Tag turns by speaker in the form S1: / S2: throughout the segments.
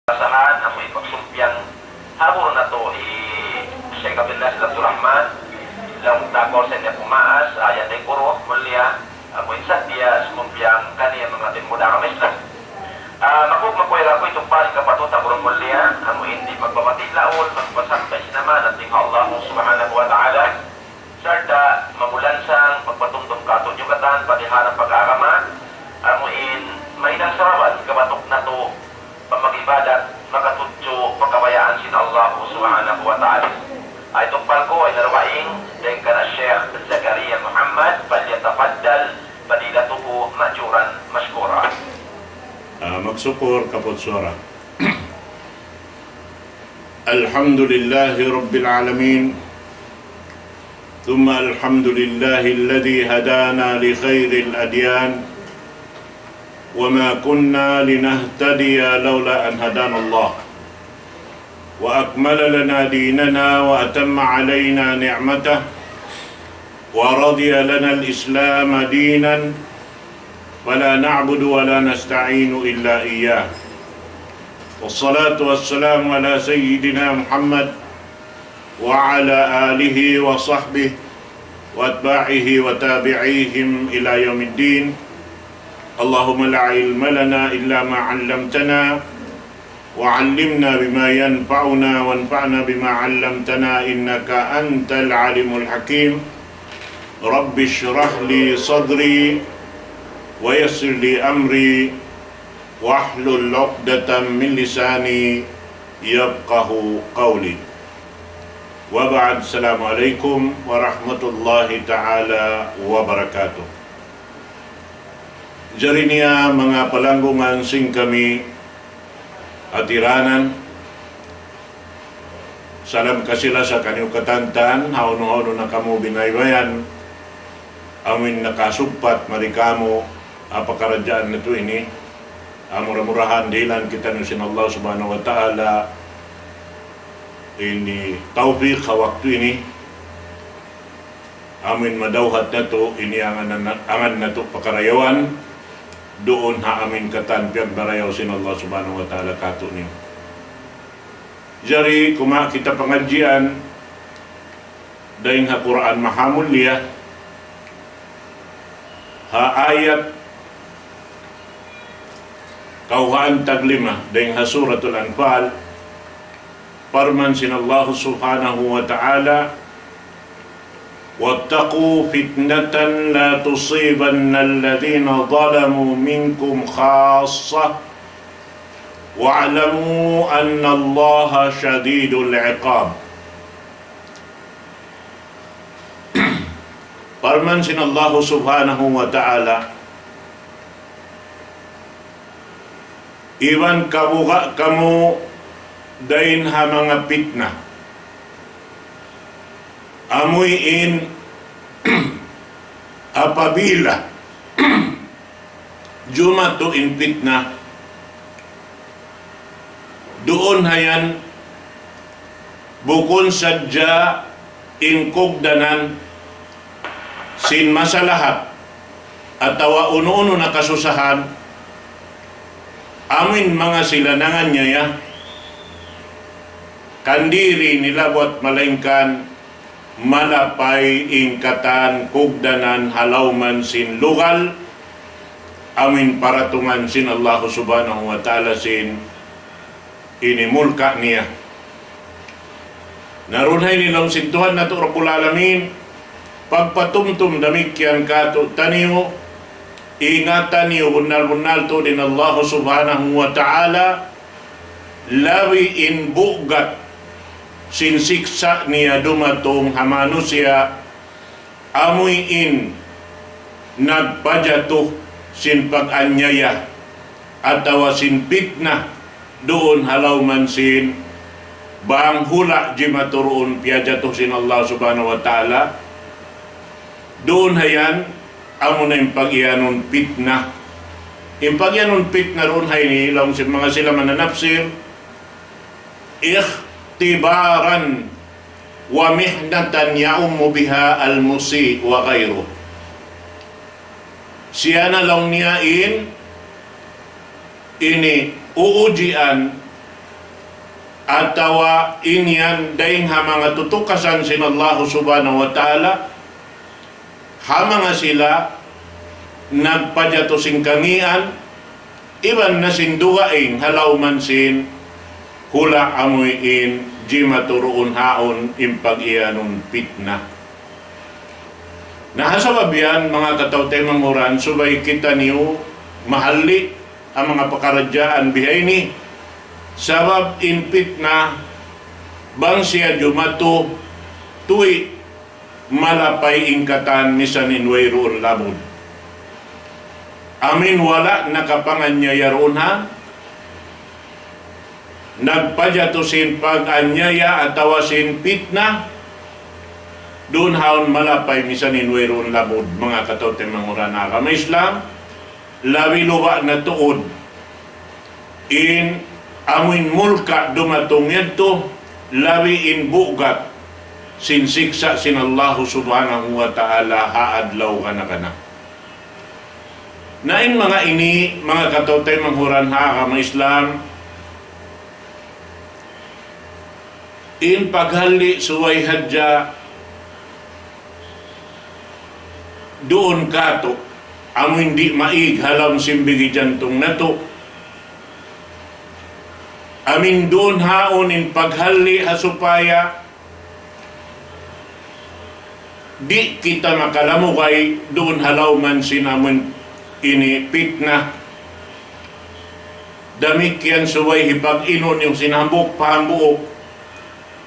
S1: Asahan ang may pagsumpiang hapon na to Sheikh Abdullah Abdul Rahman lang takor sa niya pumaas ayan ay kuro mulia mo insan dia sumpiang kaniya mga timuda kamislas makuira ko itong paling kapatuta kuro mulia amo hindi magpamatilaon magpasakta sinaman at tingha Allah subhanahu wa ta'ala sarta mamulansang magpatundong katunyugatan padiharap pag-aaraman amo may nang sarawan kabatok na to pamagibadat makatutyo pagkabayaan sin Allah subhanahu wa ta'ala. Ay tungpal ko ay narawaing dahil ka na Sheikh Zakaria Muhammad palyatafaddal padilatuhu majuran maskura.
S2: Magsukur kapot suara. Alhamdulillahi Rabbil Alamin. ثم الحمد لله الذي هدانا لخير الأديان وما كنا لنهتدي لولا أن هدانا الله وأكمل لنا ديننا وأتم علينا نعمته ورضي لنا الإسلام دينا ولا نعبد ولا نستعين إلا إياه والصلاة والسلام على سيدنا محمد وعلى آله وصحبه وأتباعه وتابعيهم إلى يوم الدين اللهم لا علم لنا إلا ما علمتنا وعلمنا بما ينفعنا وانفعنا بما علمتنا إنك أنت العليم الحكيم رب اشرح لي صدري ويسر لي أمري واحلل عقدة من لساني يفقه قولي وبعد السلام عليكم ورحمة الله تعالى وبركاته. Jari niya mga palanggungan sing kami atiranan salam kasila sa kaniw katantan hauno na kamo binaybayan amin nakasugpat marikamo apakaradyaan nito ini amura-murahan dilan kita nusin Allah subhanahu wa ta'ala ini taufiq sa waktu ini amin madawhat na to ini angan na to pakarayawan doon ha amin katan piyag barayaw sin Allah subhanahu wa ta'ala kato niyo. Jari kuma kita pengajian daing ha Quran mahamulya ha ayat kauhaan taglima daing ha suratul Anfal parman sin Allah subhanahu wa ta'ala واتقوا فتنة لا تصيبن الذين ظلموا منكم خاصة واعلموا أن الله شديد العقاب. Firman sin Allah subhanahu wa ta'ala iwan kabuga kamu dain ha mga pitna amuyin apabila jumato in fitna doon hayan bukon sadya in kugdanan sin masalahat at tawa uno-uno na kasusahan amin mga silanangan niya kandiri nilabot malengkan malapay ingkatan kugdanan halawman sin lugal amin paratungan sin Allah subhanahu wa ta'ala sin inimulka niya narunay nilang sintuhan na to Rabbul Alamin pagpatumtum damikyan kato taniyo ingatan niyo bunal-bunal to din Allah subhanahu wa ta'ala lawi in bugat sinsiksa niya dumatong hamanusya amoy in nagpajato sin pag-anyaya at tawa sin pitna doon halawman sin bang hula jimaturoon piyajato sin Allah subhanahu wa ta'ala doon hayan amo na yung pag-iyanon pitna yung pag-iyanon pitna roon hay nilang sin mga sila mananapsir tibaran wa mihnatan ya'ummu biha al-musi wa ghayru. Siya na lang niyain ini uujian atawa inyan daing ha mga tutukasan sin Allah subhanahu wa ta'ala, ha mga sila nagpadyato sing kangian, iban na sindugaing halaw man sin hula amuin di maturuon haon impag-ianong pitna. Nahasababian mga katawtay manguran, subay kita niyo mahali ang mga pakaradyaan bihay ni sabab inpit na bang siya jumato tuy malapay ingkatan misan inwayroon labod. Amin wala nakapanganyayaroon ha, nagpadyatosin pag-anyaya at tawasin pitna, doon haon malapay misan inwayroon labod mga katawtay manguran na kama Islam, labi luba na tuod in amin mulka dumatong yadto, labi in bugat sinsiksa sin Allah subhanahu wa ta'ala haadlaw kana. Nain mga ini, mga katawtay manghuran ha kama Islam, in paghali suway hadya doon kato, amo hindi maig halam simbigi jantong nato, amin doon haon in paghali hasupaya di kita makalamukay doon halaw man sinamon ini pitna. Damikyan suway hipag-inon yung sinambok pahambuok,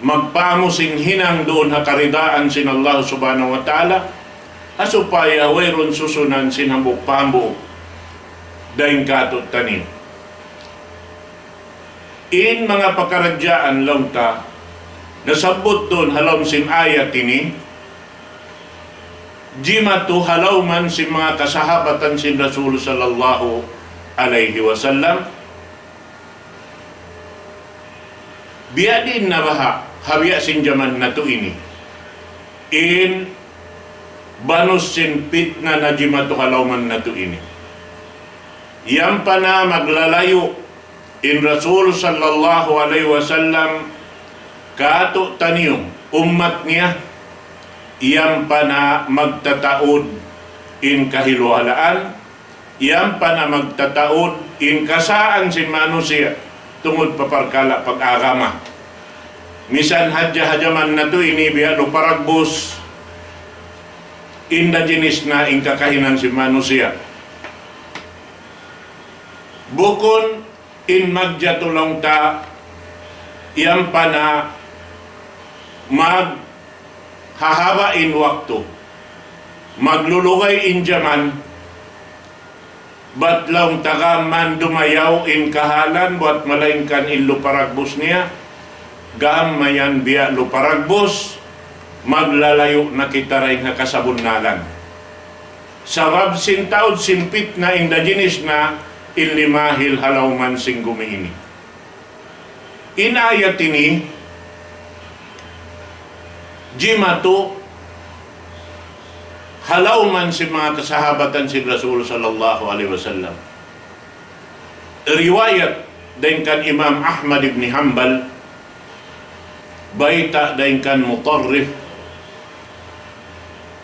S2: magpamusing hinang doon hakaridaan sin Allah subhanahu wa ta'ala, asupaya wayron susunan sinambok pahambuok daing katot tanin. In mga pakaradyaan lang ta, nasabot doon halaw sin ayat ini, jima to halaw man si mga kasahabatan sin Rasul sallallahu alaihi wasallam, biadin na baha habya sin jaman na to ini. In banos sin pitna na jima to halaw man na to ini. Yang pa na maglalayo in Rasul sallallahu alaihi wasallam kato taniyong ummat niya, iyang pa na magtataod in kahiluhalaan, iyang pa na magtataod in kasaan si manusia tungod paparkala pag-agama. Misan hadya-hadyaman na to inibiya no paragbos inda jinis na in kakahinan si manusia. Bukon in magjatulong ta, iyang pa na hahaba in waktu, maglulugay in jaman, batlong tagaman dumayaw in kahalan, buat malaingkan in luparagbos niya, gamayan biya luparagbos, maglalayo na kita rin nga kasabunnalan. Sabab sintaod simpit na indajinis na ilimahil halaw man sing gumiini. Inayat ini, jimato halaw man si mga kasahabatan si Rasul sallallahu alaihi wasallam. Riwayat din kan Imam Ahmad ibn Hanbal, baita din kan Mutarrif,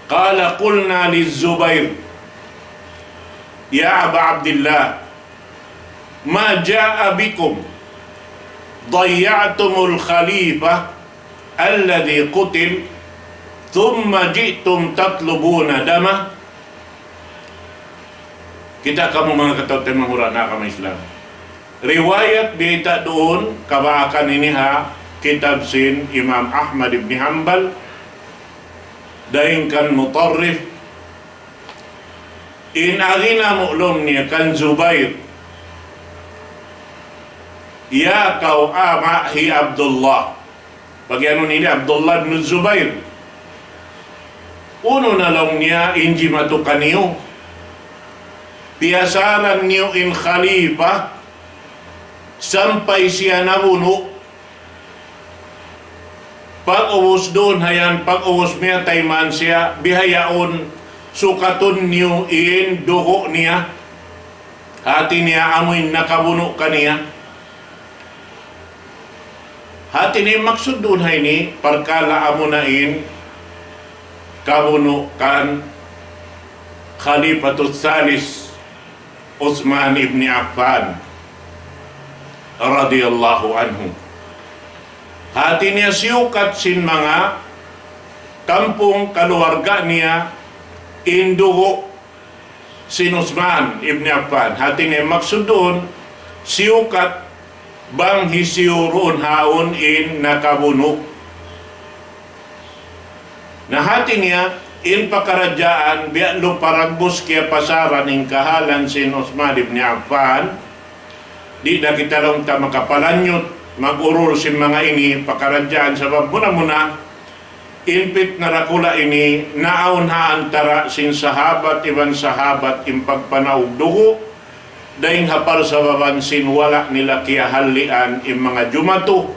S2: qala qulna liz-Zubair ya Aba Abdillah ma jaa bikum dayya'tumul khalifah alladhi qutil thumma ji'tum tatlubuna dama. Kita kamu mga katawtay manghura na kami Islam. Riwayat bita doon kabaakan ini ha kitab sin Imam Ahmad ibn Hanbal daing kan Mutarrif in agina mu'lum niya kan Zubair ya kau ama hi Abdullah. Bagi ano nini Abdullah bin Zubair, uno na lang niya inji matukan niyo, piasaran niyo in khalifa sampai siya nabuno. Pag-uwas doon hayan, pag-uwas niya tayman siya, bihayaon sukatun niyo in dugo niya, hati niya amoy nakabuno kaniya. Hati ni maksud doon ni perkala amunain kabuno kan Khalifatul Tsalis Utsman ibn Affan radhiyallahu anhu. Hati niya siukat sin mga kampung keluarga niya indugo sin Utsman ibn Affan. Hati niya maksud doon siukat bang hisiurun haun in nakabuno. Na hati niya in pakarajaan biya paragbus kaya pasaran in kahalan sin Utsman ibn Affan. Di na kita lang ta makapalanyot mag-urul sin mga ini pakarajaan sabab muna inpit na rakula ini naon ha antara sin sahabat iban sahabat in pagpanaog dugo daing hapar sa baban sin wala nila kiyahalian in mga jumato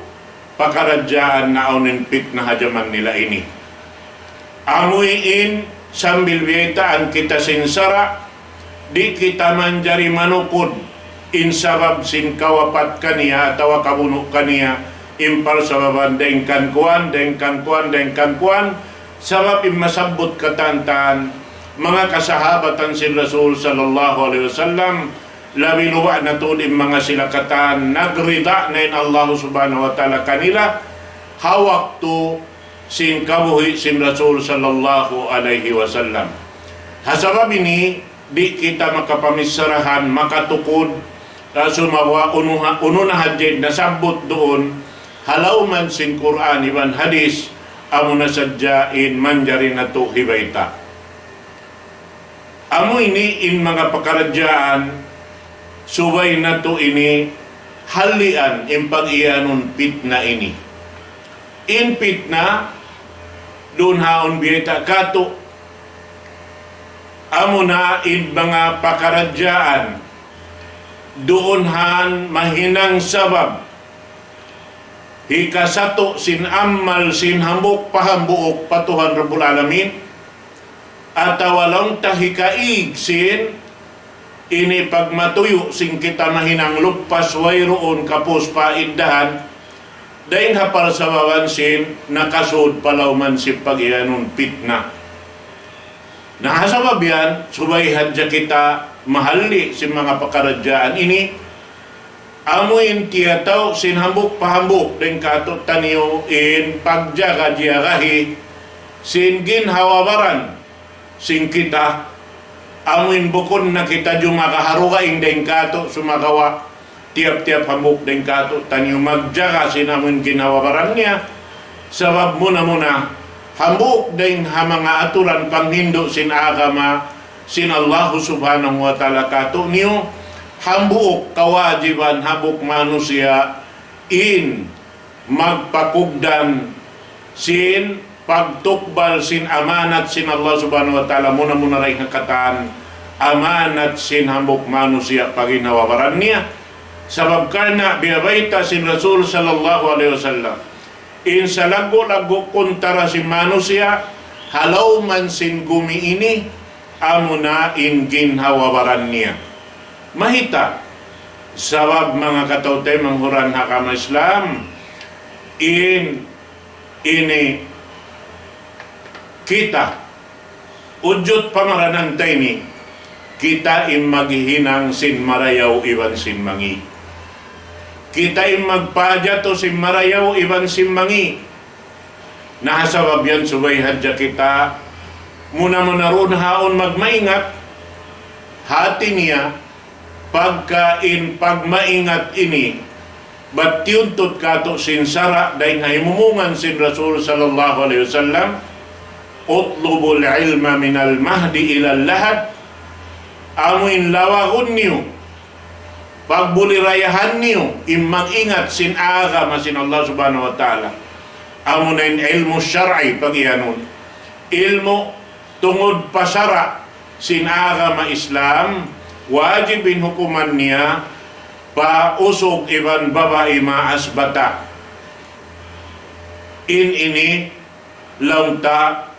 S2: pakarajaan naon inpit na hajaman nila ini. Amoy in sambil bietaan kita sinsara di kita manjari manukod in sabab sin kawapat kaniya atawa kabuno kaniya impal sababan deng kankuan sabab masabot katantan mga kasahabatan si Rasul sallallahu alaihi wasallam labi luwa na to din mga silakatan nagrida na in Allah subhanahu wa ta'ala kanila hawak to sin kabuhi sin Rasul sallallahu alaihi wasallam. Hasabab ini di kita makapamisarahan makatukod sumawa ununa hadjid nasabot doon halaw man sin Quran iban hadis amo na sadyain manjari na to hibayta. Amo ini in mga pakaradjaan subay na to ini halian in pag-ianun pitna ini. In pitna doon haon biyeta kato amo na in mga pakaradjaan doon han mahinang sabab hikasato sin amal sin hambuk pahambuok patuhan Rabbul Alamin atawalong tahikaig sin ini pagmatuyo sin kita mahinang lupas wayroon kapos paindahan daing hapal sa bawan sin nakasud palawman si pag-ianun pitna. Nahasabab yan subay hadya kita mahali si mga pakaradjaan ini amuin tiyataw sin hambuk pahambuk den kato taniyo in pagjaga-jagahi sin ginhawabaran sin kita amuin bukon na kita yung makaharugain den kato sumagawa tiap-tiap hambuk den kato taniyo magjaga sin amuin ginhawabaran niya sabab muna hambuk den mga aturan panghindo sin agama sin Allah subhanahu wa ta'ala kato niyo hambuok kawajiban habuk manusia in magpakugdan sin pagtukbal sin amanat sin Allah subhanahu wa ta'ala muna ray hakatan amanat sin hambuk manusia paginawabaran niya sabab karna biyabaita sin Rasul sallallahu alaihi wasallam in sa lago-lago kuntara sin manusia halaw man sin gumi ini amo na in ginhawabaran niya. Mahita sabab mga katautay manghuran hakama Islam in ini kita ujut pamaranantay ni kita in maghihinang sin marayaw iban sin mangi kita in magpadya to sin marayaw iban sin mangi nahasabab yan subay hadya kita muna ron haon magmaingat hati niya pagkain pagmaingat ini bat tiuntut kato sinsara dahil himumungan sin Rasul sallallahu alaihi wasallam utlubul ilma minal mahdi ilal lahad amuin lawagun niyo pagbulirayahan niyo imangingat sin agama sin Allah subhanahu wa ta'ala amunin ilmu syar'i pag-ianun ilmu tungod pasara sin agama Islam wajibin hukuman niya pausog iban babae maasbata in ini launta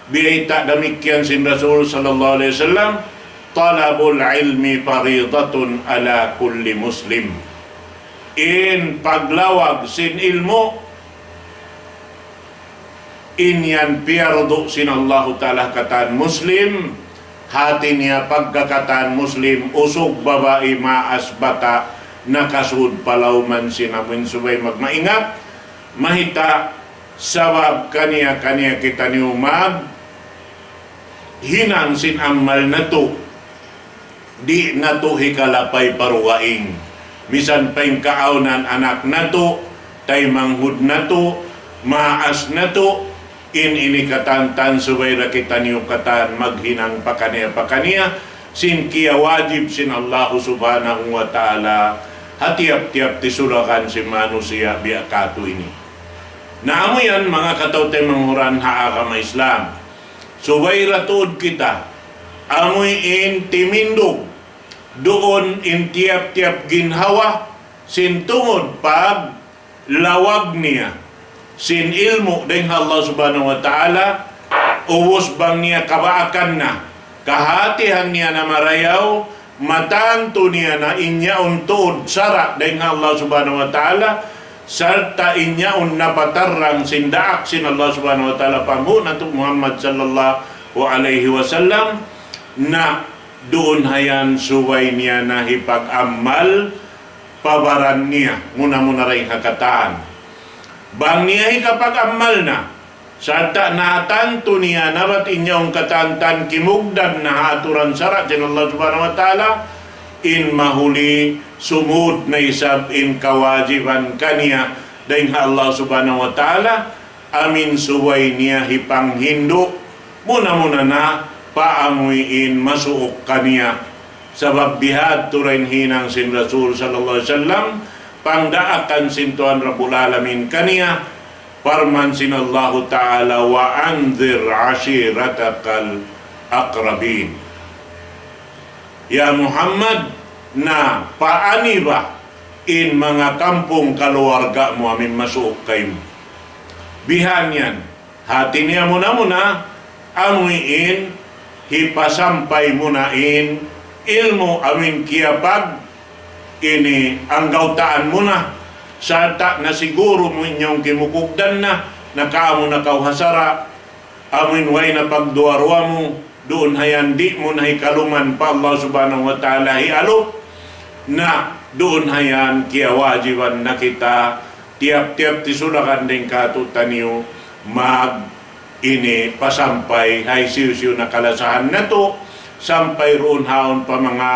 S2: biita demikian sin Rasul sallallahu alaihi wasallam talabul ilmi faridatun ala kulli muslim in paglawag sin ilmo, inyan pierdo sin Allah Ta'ala katan Muslim, hati niya pagkakatan Muslim, usog babae maas bata, nakasud palawman sinamin subay magmaingat, mahita sabab kaniya kita niyo hinang sin amal na to, di na to hikalapay paruwaing. Bisan pa yung kaaunan anak na to, tay manghud na to, maas na to, in inikatantan subayra kita niyo katan maghinang pakaniya, sin kiya wajib sin Allah subhanahu wa ta'ala, hatiap-tiap tisurakan si manusia biakatu ini. Naamo yan mga katawtay manghuran haakama Islam. Subayra tuod kita, amoy in timindog, doon in tiap-tiap ginhawa, sin tungod pag lawag niya, sin ilmu deng Allah subhanahu wa ta'ala, uwos bang niya kabaakan na, kahatihan niya na marayaw, matanto niya na inyaon tuod sara deng Allah subhanahu wa ta'ala, sarta inyaon napatarang sindaak sin Allah subhanahu wa ta'ala pamhun ato Muhammad sallallahu alaihi wasallam, na doon hayan suway niya na hipag-amal pabaran niya muna rin hakataan. Bang niya hikapag-amal na, sarta natanto niya nabat inyong katantan kimugdan na haturan sarat din Allah subhanahu wa ta'ala, in mahuli sumud na isab in kawajiban kaniya dahil Allah subhanahu wa ta'ala, amin suway niya hipang hindo muna na paamuin masuok kaniya, sabab bihad turin hinang sin Rasul sallallahu alaihi wasallam, pangdaakan sin Tuhan Rabbul Alamin kaniya, parman sin Allah ta'ala, wa anzir ashiratakal akrabin. Ya Muhammad, na paani ba in mga kampong kaluwarga mo amin masuok kayo. Bihan yan, hati niya muna amuin, hipasampay muna in ilmu amin kiyapag, ini ang gautaan muna, sarta na siguro mo inyong kimukugdan na, nakaamo na kauhasara, amin way na pagduarwa mo, doon hayan di mo na hikaluman pa Allah subhanahu wa ta'ala hialo, na doon hayan kiawajiban na kita tiap-tiap tisulakan din katutan niyo mag ini pasampay hay siyo na kalasahan na to, sampay roon haon pa mga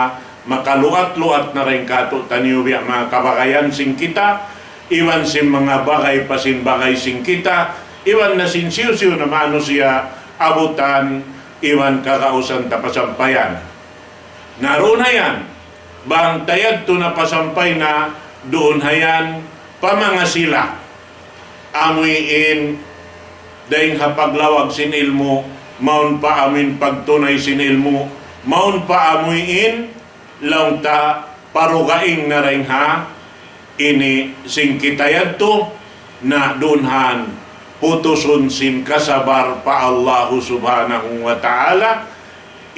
S2: makaluat-luat na rin katutan niyo mga kabakayan sing kita, iwan sin mga bagay pasin bagay sing kita, iwan na sin siyo na mano siya abutan, iwan kakausan tapasampayan. Naroon hayan, bang tayad to na pasampay na doon hayan pamangasila, amuin dahil hapaglawag sin ilmo, maun pa amin pagtunay sin ilmo, maun pa amuin laung ta parugaing na rin ha, ini sing kitayad to na dunhan putusun sin kasabar pa Allah subhanahu wa ta'ala,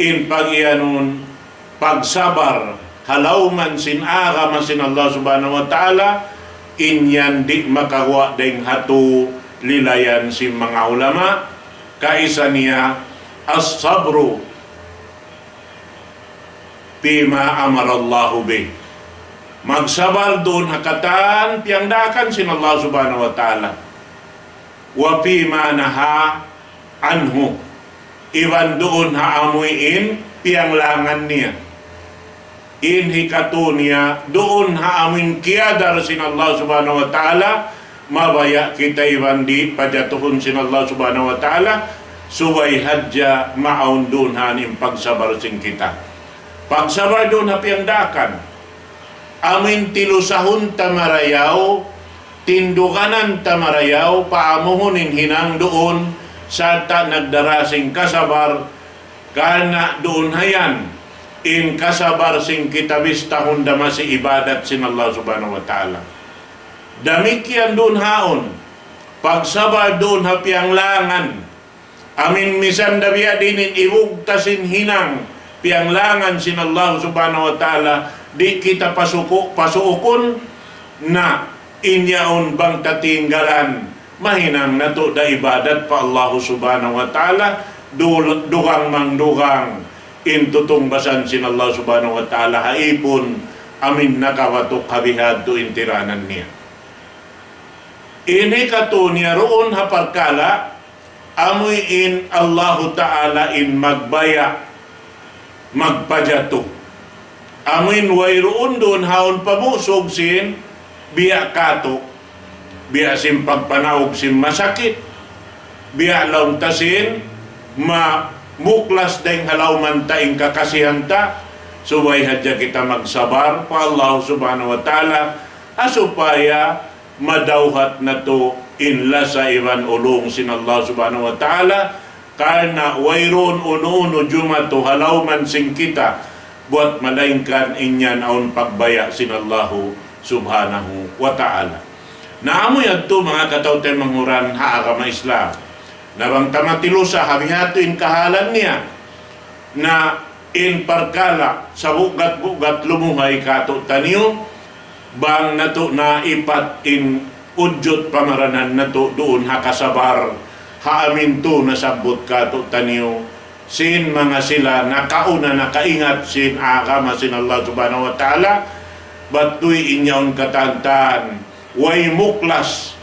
S2: in pagyanon pagsabar halawman sin agama sin Allah subhanahu wa ta'ala, inyan di makawa deng hatu lilayan si mga ulama, kaisa niya as-sabru bima amarallahu bih, magsabar doon hakatan piyangdakan sin Allah subhanahu wa ta'ala, wa bima naha anhu, iwan doon haamuin piyanglangan niya, in hikatu niya doon haamin kiyadar sin Allah subhanahu wa ta'ala, mabaya kita iwan di pajatuhun sin Allah subhanahu wa ta'ala, subay hadja maun doon hanim pagsabar sin kita. Pagsabar doon hapiangdakan, amin tilusahun tamarayaw, tindukanan tamarayaw, paamuhunin hinang doon, sarta nagdarasing kasabar, kana doon hayan, in kasabar sing kitabis tahun damasi ibadat sin Allah subhanahu wa ta'ala. Damikian doon haon, pagsabar doon hapianglangan, amin misan dabiya dinin iwugtasin hinang, pianglangan sin Allah subhanahu wa ta'ala, di kita pasukon, na inyaon bang tatinggalan mahinang nato da ibadat pa Allah subhanahu wa ta'ala dugang mangdugang intutong basan sin Allah subhanahu wa ta'ala haipon amin nakawatok habihad to intiranan niya. Ini kato niya roon haparkala amoy in Allahu ta'ala in magbaya magpajato. Amoy way roon doon haon pamusog sin biya kato biya sin pagpanaog sin masakit biya laong tasin muklas dahing halaw man taing kakasihanta subay hadya kita magsabar pa Allah subhanahu wa ta'ala asupaya madawhat na to inla sa iban ulong sin Allah subhanahu wa ta'ala karena wayron uno-uno jumato halaw man sing kita buat malaingkan inyan aon pagbaya sin Allah subhanahu wa ta'ala. Naamoy adto mga katawten manghuran haagama Islam nabang tamatilusa habihato in kahalan niya na in parkala sa bugat-bugat lumuhay kato taniyo bang nato na ipat in udyot pamaranan nato doon hakasabar haaminto na sabot kato taniyo sin mga sila nakauna nakaingat sin agama sin Allah subhanahu wa ta'ala batoy inyaon katantan way muklas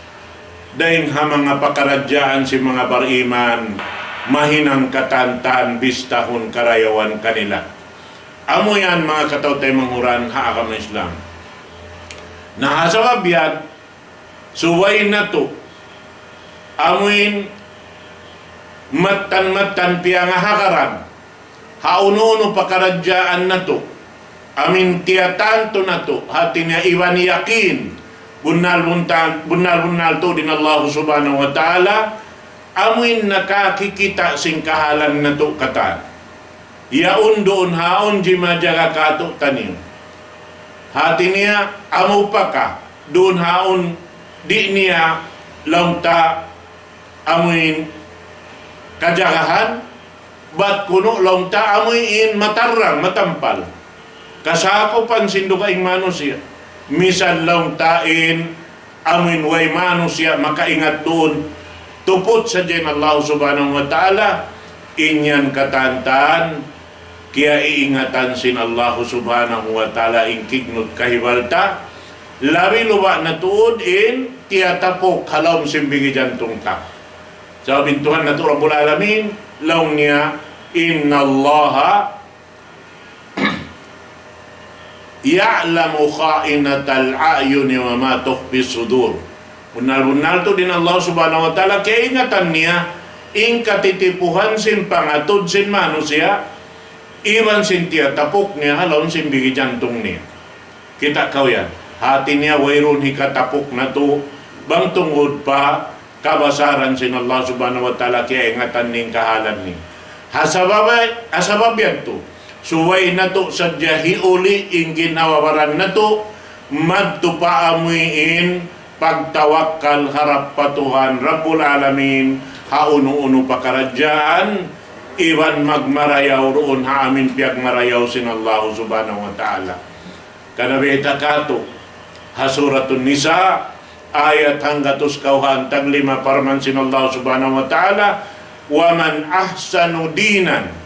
S2: dahil ha mga pakaradyaan si mga bariman mahinang katantan bistahon karayawan kanila. Amo yan mga katawtay manghuran haakam Islam. Nahasabab yan, suway na to, amuin matan-matan piya nga hakaran, hauno-uno pakaradyaan na to, amin tiyatanto na to, hati niya iwan yakin, bunal to din Allah subhanahu wa ta'ala amuin nakakikita sing kahalan na to katan yaon doon haon jima jaga kato tanim hati niya amu pa ka doon haon di niya launta amuin kajagahan bat kuno launta amuin matarang matampal kasako pansindo kaing manusia misan lang tain amin way manusia makaingat doon tupot sa dyan Allah subhanahu wa ta'ala inyan katantan kaya iingatan sin Allah subhanahu wa ta'ala inkignot kahibalta labi luwa na tuod in tiyatapok halawm simbigi jantong tak sa bintuhan na to Rabbul Alamin laong niya inna Allaha ya'lamu kha'inatal a'yuni wa ma tukhfi sudur. Bunal-bunal to din Allah subhanahu wa ta'ala kaya ingatan niya ing katitipuhan sin pangatod sin manusia iwan sin tiya tapok niya halon sin bigi jantong niya. Kita kaw yan. Hati niya wayron hikatapok na to bang tungod pa kabasaran sin Allah subhanahu wa ta'ala kaya ingatan ning kahalan niya. Hasabab yan to. Suway na to sa hiuli ing ginawawaran na to madtupaamuin pagtawakkal harap patuhan Rabbul Alamin hauno-uno pakaradyaan iwan magmarayaw roon haamin piag marayaw sin Allah subhanahu wa ta'ala kanabita kato hasuratun Nisa ayat hanggatus kauhan taglima parman sin Allah subhanahu wa ta'ala wa man ahsanu dinan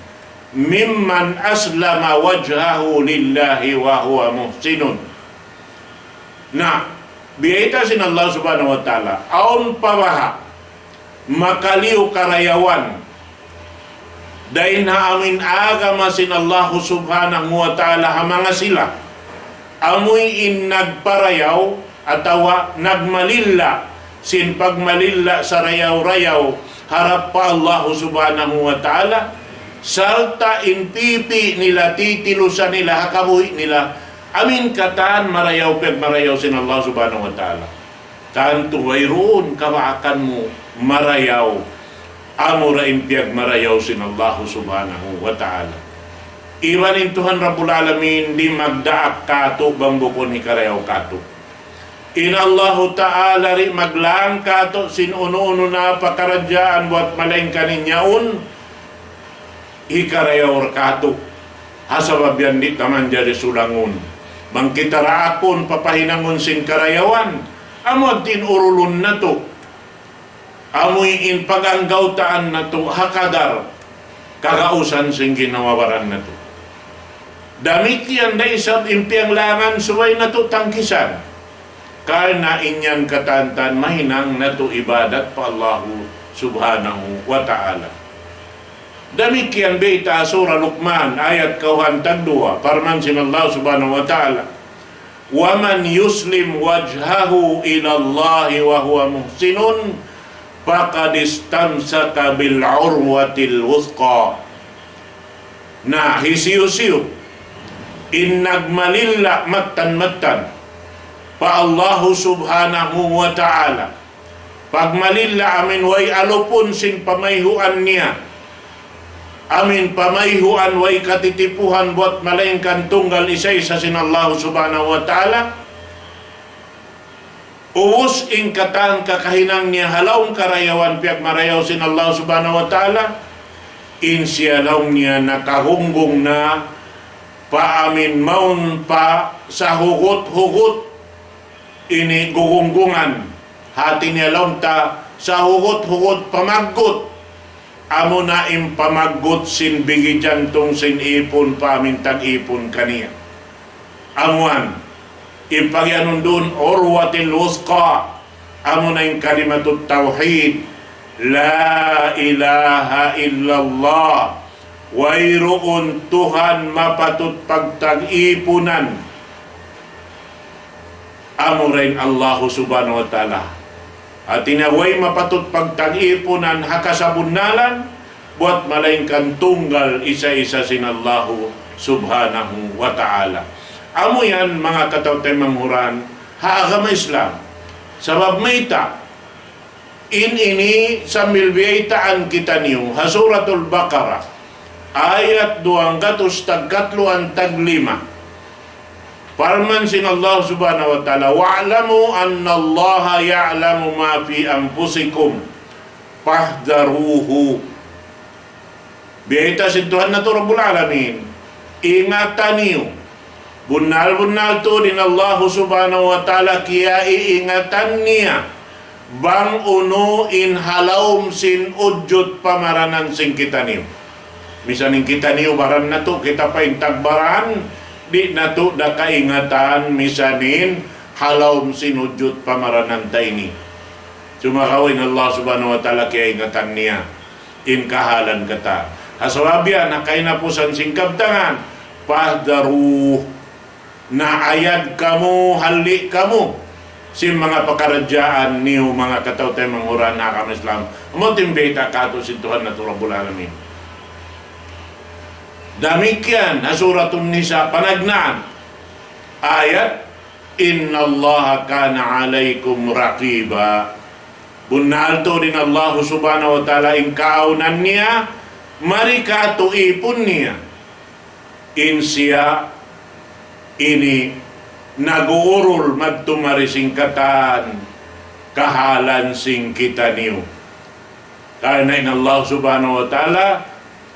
S2: mimman aslama wajhahu lillahi wa huwa muhsinun. Na biyaita sin Allah subhanahu wa ta'ala aon pawaha makaliw karayawan dahin haamin agama sin Allah subhanahu wa ta'ala hamanga sila amoy in nagparayaw atawa nagmalilla sin pagmalilla sa rayaw-rayaw harap pa Allah subhanahu wa ta'ala salta in pipi nila titilusan nila hakabuhi nila amin katan marayaw pag marayaw sin Allah subhanahu wa ta'ala kanto wayroon kawaakan mo marayaw amura in piag marayaw sin Allah subhanahu wa ta'ala iwan in Tuhan Rabbul Alamin di magdaak kato bang bukon hikarayaw kato in Allah ta'ala ri maglang kato sin uno-uno na pakaradyaan buat malaing kaninyaon hikarayaw kato hasabab yan di taman jadi sulangun Mangkitaraakon papahinangon sin karayawan. Amo tinurulon na to. Amoy in paganggautaan na to hakadar. Kagausan sing ginawawaran na to. Damit yan na isang impiang langan suway na to tangkisan. Karena inyan katantan mahinang na to ibadat pa Allahu subhanahu wa ta'ala. Demikian beta surah Luqman ayat kauhan tagdua. Parman sin Allah subhanahu wa ta'ala. Wa man yuslim wajhahu ila Allah wa huwa muhsinun faqad istamsaka bil urwatil wuthqa. Na hisiyo-siyo in nagmalilla matan-matan pa Allah subhanahu wa ta'ala. Pagmalilla amin way alupon sin pamayhuan niya. Amin pamayhuan way katitipuhan buat malengkan tunggal isa-isa sin Allah subhanahu wa ta'ala. Uwos ing katang kakahinang niya halawang karayawan piyak marayaw sin Allah subhanahu wa ta'ala. In siya law niya nakahunggong na paamin maun pa sa hugot-hugot ini gugunggungan. Hati niya law ta sa hugot-hugot pamagot. Amo na impamagot sin bigi jantong sin ipon pamin tag-ipon kaniya. Amuan, ipagyanon dun urwatil wuthqa. Amo na yung kalimatut tawhid. La ilaha illallah. Wayroon Tuhan mapatut pagtag-ipunan. Amo rin Allah subhanahu wa ta'ala. At tinaway mapatut pagtag-ipunan hakasabunalan buat malaingkan tunggal isa-isa sin Allahu subhanahu wa ta'ala. Amo yan mga katawtay manghuran haagama Islam. Sabab mayta ini sambil biyaitaan kita niyo hasuratul Baqarah ayat 235 Parman sin Allah subhanahu wa ta'ala wa'lamu anna Allah ya'lamu ma fi anfusikum fahdaruhu. Biyata sin Tuhan na to Rabbul Alamin. Ingatan niyo. Bunal-bunal to din Allah subhanahu wa ta'ala kaya iingatan niya. Bang uno in halawm sin udjot pamaranan sin kita niyo. Misanin kita niyo baran na to kita pa intagbaran. Di na to da kaingatan misanin halawm sinudjut pamaranan ta ini. Sumakawin Allah subhanahu wa ta'ala kaya ingatan niya. In kahalan kata. Hasawabya na kay napusan sing kabtangan. Pahdaruh na ayad kamu, hali kamu. Si mga pakaradyaan niyo mga katawtay manghuran na kami Islam. Motimbeta kato si Tuhan na Rabbul Alamin. Damikian Suratun Nisa panagnaan ayat Inna Allah kana alaikum raqiba. Bunalto din Allah subhanahu wa ta'ala in kaunan niya marika tuipun niya in siya ini naguurul magtumari singkatan kahalan sing kita niyo. Karena in Allah subhanahu wa ta'ala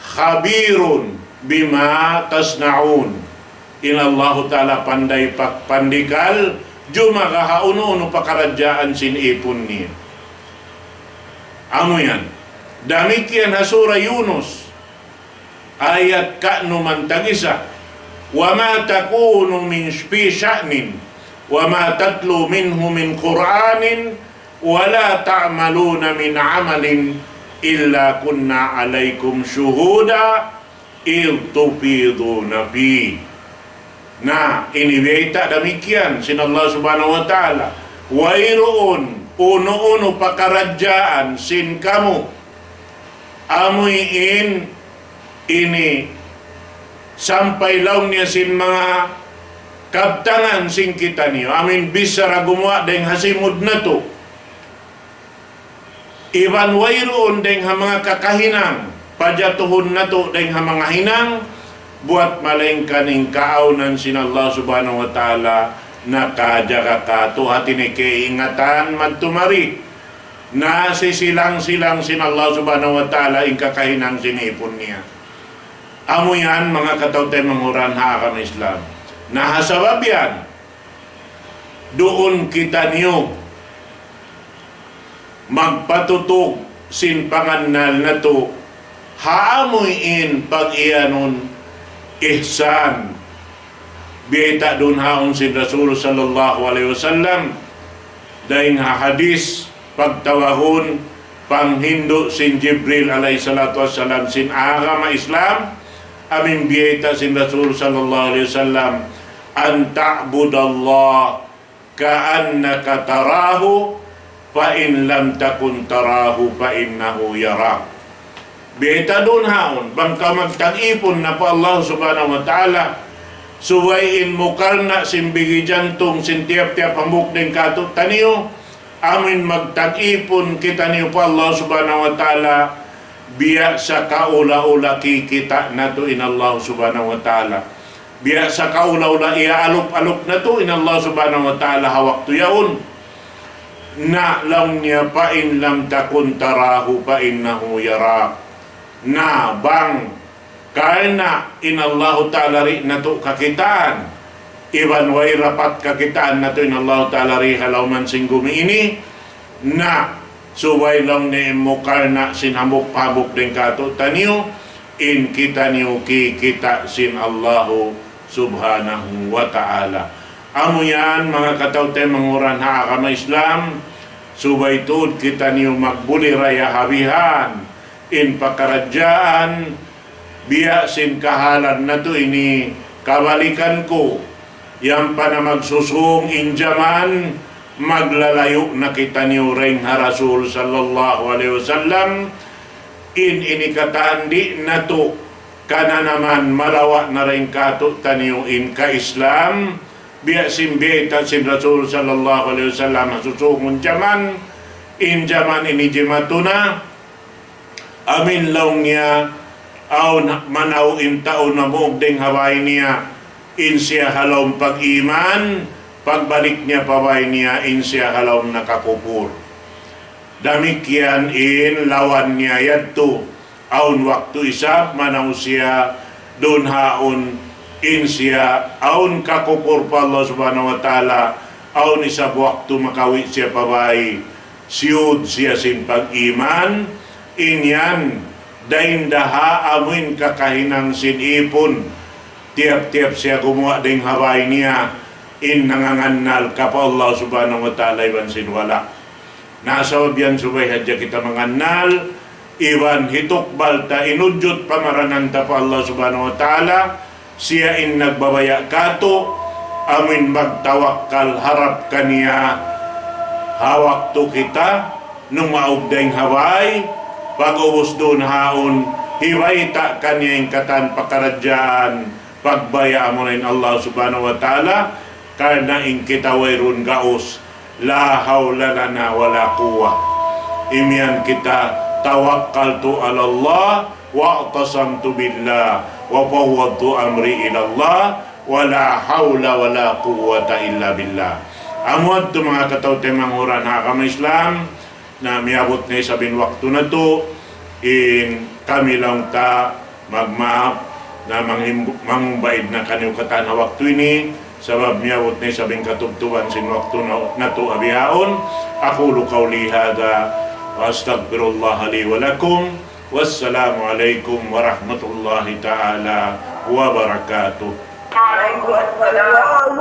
S2: khabirun bima tasnaun. Inallahu ta'ala panday pandikal juma kahauno pakaradyaan sin ipon niya. Amo yan. Damikian hasura Yunus ayat ka'numan tagisa. Wa ma takunu min fi sya'nin wa ma tatlu minhu min Qur'anin wa la ta'maluna min amalin illa kunna alaikum syuhuda iltufiduna fi. Nah, ini beta demikian sin Allah subhanahu wa ta'ala. Wairuun uno-uno pakaradyaan sin kamu. Amuin ini sampai law niya sin mga kabtangan sin kita niyo. Amin bisa gumawa deng hasimud na to. Iban wairuun deng mga kakahinang pajatuhon na to deng mga hinang buat malengkaning kaaunan sin Allah subhanahu wa ta'ala na kajaga kato hati ni keingatan magtumari na sisilang-silang sin Allah subhanahu wa ta'ala ing kakahinang sinipon niya. Amo yan mga katawtay manghuran haakam Islam Nahasabab yan, doon kita niyo magpatutog sin pangannal na to, haamuin pag iyanon ihsan. Biyeta doon haon si Rasul sallallahu alaihi wasallam, dahil nga hadis pagtawahon panghindo sin Jibril alaihi salatu wassalam sin agama Islam, amin biyeta sin Rasul sallallahu alaihi wasallam, an ta'budallah ka'annaka tarahu fa in lam takun tarahu fa innahu yarak. Biyeta doon haon bangka magtag-ipon na po Allah subhanahu wa ta'ala, suwayin mo karna simbigi jantung sintiap-tiap hamuk din katut taniyo, amin magtag-ipon kita niyo po Allah subhanahu wa ta'ala, biya sa kaula-ula kikita na to in Allah subhanahu wa ta'ala, biya sa kaula-ula iaalop-alop na to in Allah subhanahu wa ta'ala, hawak to yaon na lang niya pa in lam takun tarahu pa innahu yarak, na bang karena in Allah ta'ala ri na to kakitaan, iban way rapat kakitaan na to in Allah ta'ala ri halaw man singgumi ini, na suway lang ni mo karna sinhamok-hamok din kato taniyo, in kita niyo kikita sin Allahu subhanahu wa ta'ala. Amo yan mga katawte manguran ha agama Islam, subay tuod kita niyo magbuli raya habihan in pakaradyaan, biya sin kahalan na to ini kabalikan ko, yan pa na magsusung injaman, maglalayo na kita niyo ring ha Rasul sallallahu alaihi wasallam, in inikataan di na to kana naman malawa na rin kato taniyo in ka-Islam, biya simbeta sin Rasul sallallahu alaihi wasallam susungon jaman, in jaman ini jimatuna, amin law niya aw manaw in taon na muog ding haway niya, in siya halaw pag-iman, pagbalik niya paway niya in siya halaw nakakupur. Damikyan in lawan niya yadto, aun waktu isap manaw siya doon haon in siya aun kakupur pa Allah subhanahu wa ta'ala, aun isap waktu makawit siya paway, siyud siya sin pag-iman, inyan dahin daha amin kakahinang sinipon, tiap-tiap siya gumawa ding haway niya, in nangangannal ka pa Allah subhanahu wa ta'ala iban sinwala. Nasa wabyan subay hadya kita mangannal, iban hitukbal ta inudyot pamaranan ta pa Allah subhanahu wa ta'ala, siya in nagbabaya kato, amin magtawakkal harap kaniya, hawak to kita nung maugdeng haway, pag-ubos doon haon, hiwayta kanyang katan pakaradyaan, pagbaya mo rin Allah subhanahu wa ta'ala, karna in kita wayrun gaos, la hawla lana wala quwa. Imian kita tawakkaltu ala Allah, wa'tasamtu billah, wa fawwadtu amri ila Allah, wala hawla wala quwwata illa billah. Amod to mga katawte manghuran ha kama Islam, na miabot na sabing waktu na to, in kami lang ta magmaap na mangbaid na kaniw katan na waktu ini, sabab miabot na sabing katubtuban sin waktu na to abihaon. Aqulu qawli hada wa astaghfirullah li wa lakum, wassalamu alaikum warahmatullahi ta'ala wa barakatuh.
S3: Allahu Akbar, Allah.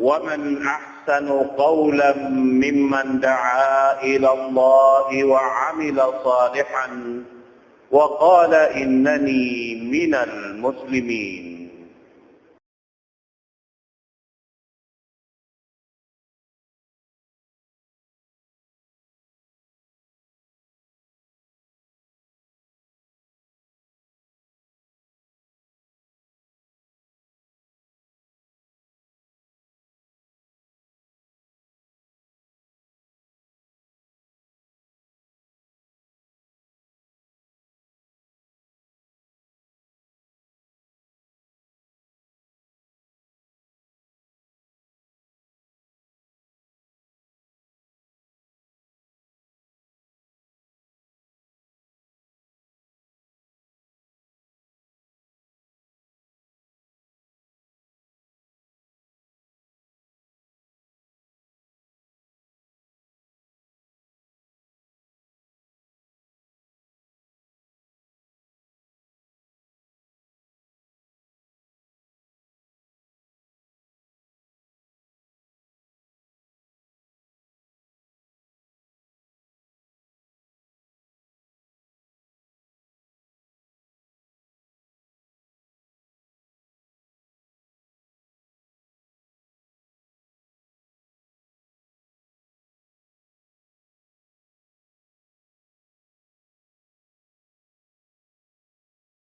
S4: ومن أحسن قولا ممن دعا إلى الله وعمل صالحا وقال إنني من المسلمين.